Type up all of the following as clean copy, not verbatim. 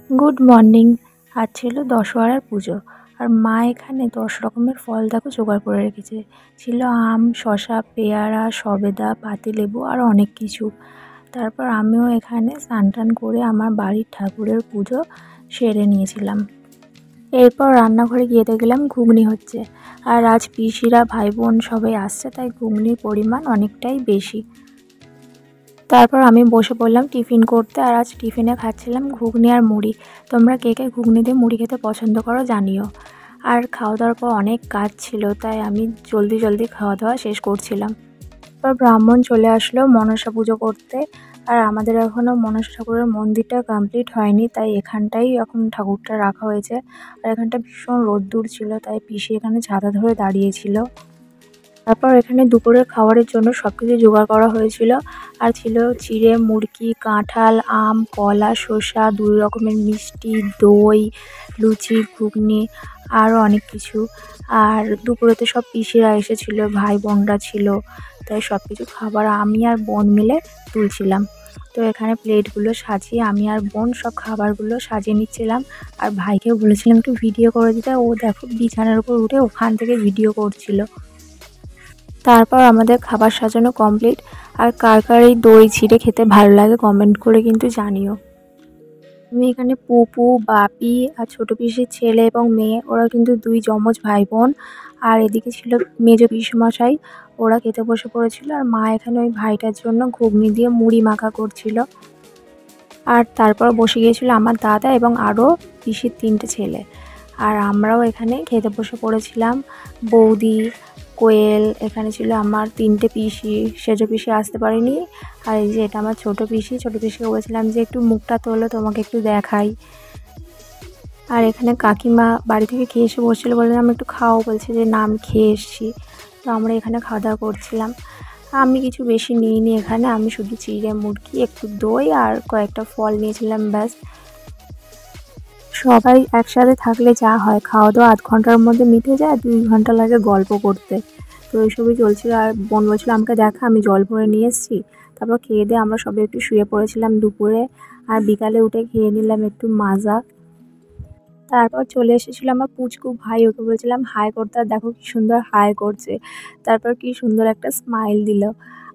Good morning. আজ ছিল দশহরার পুজো। আর মা এখানে 10 রকমের ফল দেখো জোগাড় করে রেখেছে। ছিল আম, শসা, পেয়ারা, সবেদা, পাতিলেবু আর অনেক কিছু। তারপর আমিও এখানে স্নান টান করে আমার বাড়ির ঠাকুরের পুজো সেরে নিয়েছিলাম। এরপর রান্নাঘরে গিয়ে দেখলাম ঘুগনি হচ্ছে। আর আজ পিসিরা, ভাই বোন সবাই আসছে, তাই ঘুগনির পরিমাণ অনেকটাই বেশি। তারপর আমি বসে পড়লাম টিফিন করতে। আর আজ টিফিনে খাচ্ছিলাম ঘুগনি আর মুড়ি। তোমরা কে কে ঘুগনি দিয়ে মুড়ি খেতে পছন্দ করো জানিও। আর খাওয়া দাওয়ার পর অনেক কাজ ছিল, তাই আমি জলদি খাওয়া দাওয়া শেষ করছিলাম। তারপর ব্রাহ্মণ চলে আসলো মনসা পুজো করতে। আর আমাদের এখনও মনসা ঠাকুরের মন্দিরটা কমপ্লিট হয়নি, তাই এখানটাই এখন ঠাকুরটা রাখা হয়েছে। আর এখানটা ভীষণ রোদ্দুর ছিল, তাই পিসি এখানে ছাতা ধরে দাঁড়িয়েছিল। তারপর এখানে দুপুরের খাবারের জন্য সবকিছু জোগাড় করা হয়েছিল। আর ছিল চিড়ে, মুরগি, কাঁঠাল, আম, কলা, শসা, 2 রকমের মিষ্টি, দই, লুচি, ঘুগনি আরও অনেক কিছু। আর দুপুরেতে সব পিসিরা এসেছিল, ভাই বোনরা ছিল, তাই সব কিছু খাবার আমি আর বোন মিলে তুলছিলাম। তো এখানে প্লেটগুলো সাজিয়ে আমি আর বোন সব খাবারগুলো সাজিয়ে নিচ্ছিলাম। আর ভাইকে বলেছিলাম একটু ভিডিও করে দিতে, ও দেখো বিছানার উপর উঠে ওখান থেকে ভিডিও করছিল। তারপর আমাদের খাবার সাজানো কমপ্লিট। আর কার কার এই দই চিড়ে খেতে ভালো লাগে কমেন্ট করে কিন্তু জানিও। আমি এখানে পুপু, বাপি আর ছোটো পিসির ছেলে এবং মেয়ে, ওরা কিন্তু 2 যমজ ভাই বোন। আর এদিকে ছিল মেজ পিসমশাই, ওরা খেতে বসে পড়েছিল। আর মা এখানে ওই ভাইটার জন্য ঘুগনি দিয়ে মুড়ি মাখা করছিল। আর তারপর বসে গিয়েছিল আমার দাদা এবং আরও পিসির 3টে ছেলে। আর আমরাও এখানে খেতে বসে পড়েছিলাম। বৌদি, কোয়েল, এখানে ছিল আমার 3টে পিসি, সেজো পিসি আসতে পারেনি। আর এই যে এটা আমার ছোটো পিসিকে বলেছিলাম যে একটু মুখটা তোলো, তোমাকে একটু দেখাই। আর এখানে কাকিমা বাড়ি থেকে খেয়ে এসে বসছিলো, বললাম একটু খাও, বলছে যে না আমি খেয়ে এসছি। তো আমরা এখানে খাওয়া দাওয়া করছিলাম। আমি কিছু বেশি নিইনি এখানে, আমি শুধু চিড়ে, মুরগি, একটু দই আর কয়েকটা ফল নিয়েছিলাম, ব্যাস। সবাই একসাথে থাকলে যা হয়, খাওয়া দাওয়া 8 ঘন্টার মধ্যে মিটে যায়, 2 ঘন্টা লাগে গল্প করতে। তো এইসবই চলছিল। আর বোন বলছিল আমাকে দেখা, আমি জল ভরে নিয়ে এসেছি। তারপর খেয়ে দিয়ে আমরা সবাই একটু শুয়ে পড়েছিলাম দুপুরে। আর বিকালে উঠে খেয়ে নিলাম একটু মাজা। তারপর চলে এসেছিল আমার পুচকু ভাই, ওকে বলছিলাম হাই করতে, আর দেখো কি সুন্দর হাই করছে। তারপর কি সুন্দর একটা স্মাইল দিল।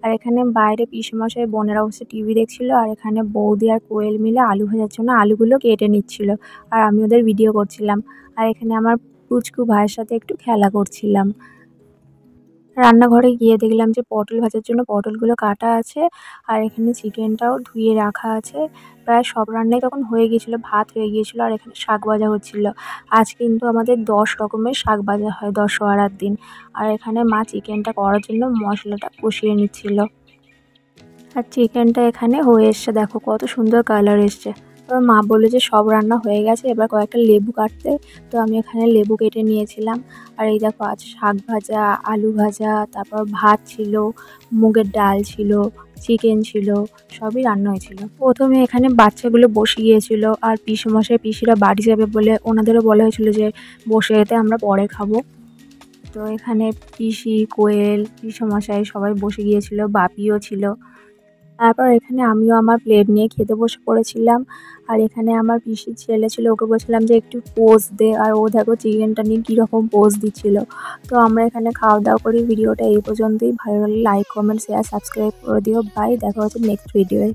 আর এখানে বাইরে পিসেমশাই, বোনেরা বসে টিভি দেখছিল। আর এখানে বৌদি আর কোয়েল মিলে আলু ভাজার জন্য আলুগুলো কেটে নিচ্ছিল। আর আমি ওদের ভিডিও করছিলাম। আর এখানে আমার পুচকু ভাইয়ের সাথে একটু খেলা করছিলাম। রান্নাঘরে গিয়ে দেখলাম যে পটল ভাজার জন্য পটলগুলো কাটা আছে। আর এখানে চিকেনটাও ধুয়ে রাখা আছে। প্রায় সব রান্নাই তখন হয়ে গিয়েছিলো, ভাত হয়ে গিয়েছিলো। আর এখানে শাক ভাজা হচ্ছিলো। আজ কিন্তু আমাদের 10 রকমের শাক ভাজা হয় দশহরার দিন। আর এখানে মা চিকেনটা করার জন্য মশলাটা কষিয়ে নিচ্ছিল। আর চিকেনটা এখানে হয়ে এসছে, দেখো কত সুন্দর কালার এসছে। এবার মা বললো যে সব রান্না হয়ে গেছে, এবার কয়েকটা লেবু কাটতে। তো আমি এখানে লেবু কেটে নিয়েছিলাম। আর এই দেখো আজ শাক ভাজা, আলু ভাজা, তারপর ভাত ছিল, মুগের ডাল ছিল, চিকেন ছিল, সবই রান্না হয়েছিল। প্রথমে এখানে বাচ্চাগুলো বসে গিয়েছিল। আর পিসেমশাই, পিসিরা বাড়ি যাবে বলে ওনাদেরও বলা হয়েছিল যে বসে যেতে, আমরা পরে খাবো। তো এখানে পিসি, কোয়েল, পিসেমশাই সবাই বসে গিয়েছিল, বাপিও ছিল। তারপর এখানে আমিও আমার প্লেট নিয়ে খেতে বসে পড়েছিলাম। আর এখানে আমার পিসির ছেলে ছিল, ওকে বলছিলাম যে একটু পোজ দে। আর ও দেখো চিকেনটা নিয়ে কীরকম পোজ দিচ্ছিল। তো আমরা এখানে খাওয়া দাওয়া করি। ভিডিওটা এই পর্যন্তই। ভালো লাগলে লাইক, কমেন্ট, শেয়ার, সাবস্ক্রাইব করে দিও। বাই, দেখা হচ্ছে নেক্সট ভিডিওয়ে।